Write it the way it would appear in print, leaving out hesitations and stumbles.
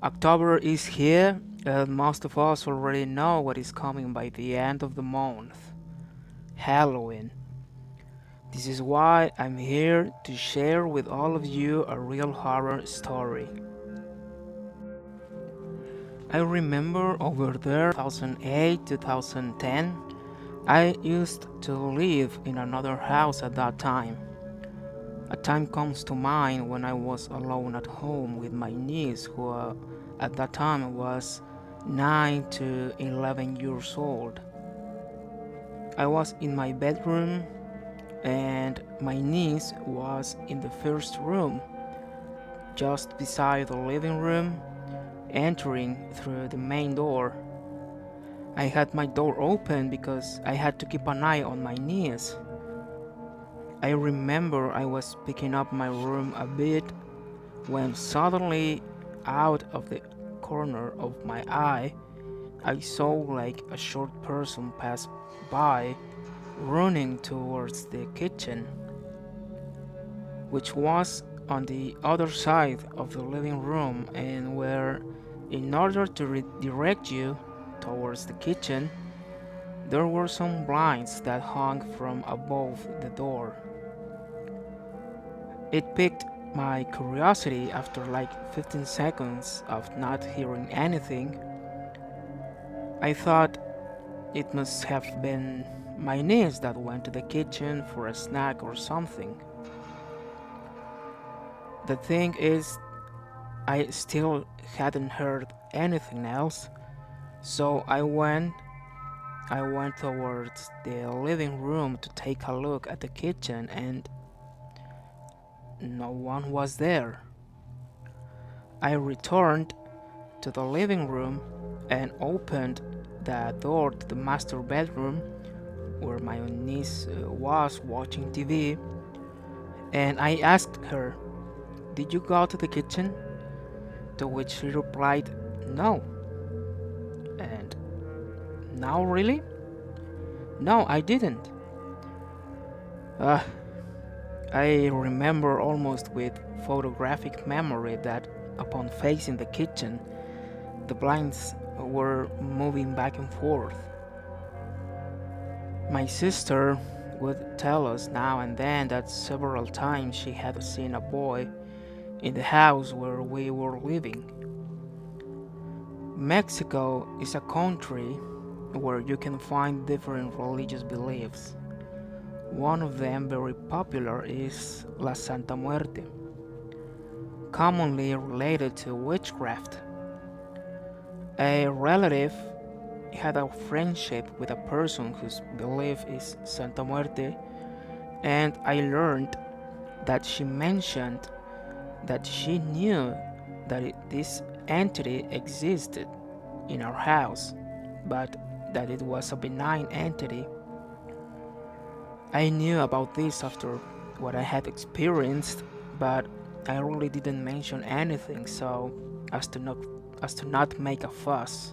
October is here, and most of us already know what is coming by the end of the month: Halloween. This is why I'm here to share with all of you a real horror story. I remember over there 2008 2010, I used to live in another house at that time. A time comes to mind when I was alone at home with my niece, who at that time was 9 to 11 years old. I was in my bedroom and my niece was in the first room, just beside the living room, entering through the main door. I had my door open because I had to keep an eye on my niece. I remember I was picking up my room a bit when suddenly, out of the corner of my eye, I saw like a short person pass by, running towards the kitchen, which was on the other side of the living room, and where, in order to redirect you towards the kitchen, there were some blinds that hung from above the door. It piqued my curiosity after like 15 seconds of not hearing anything. I thought it must have been my niece that went to the kitchen for a snack or something. The thing is, I still hadn't heard anything else, so I went towards the living room to take a look at the kitchen, and no one was there. I returned to the living room and opened the door to the master bedroom where my niece was watching TV, and I asked her, "Did you go to the kitchen?" To which she replied, "No." And, "No, really?" "No, I didn't." Uh, I remember almost with photographic memory that upon facing the kitchen, the blinds were moving back and forth. My sister would tell us now and then that several times she had seen a boy in the house where we were living. Mexico is a country where you can find different religious beliefs. One of them, very popular, is La Santa Muerte, commonly related to witchcraft. A relative had a friendship with a person whose belief is Santa Muerte, and I learned that she mentioned that she knew that this entity existed in our house, but that it was a benign entity. I knew about this after what I had experienced, but I really didn't mention anything so as to not make a fuss.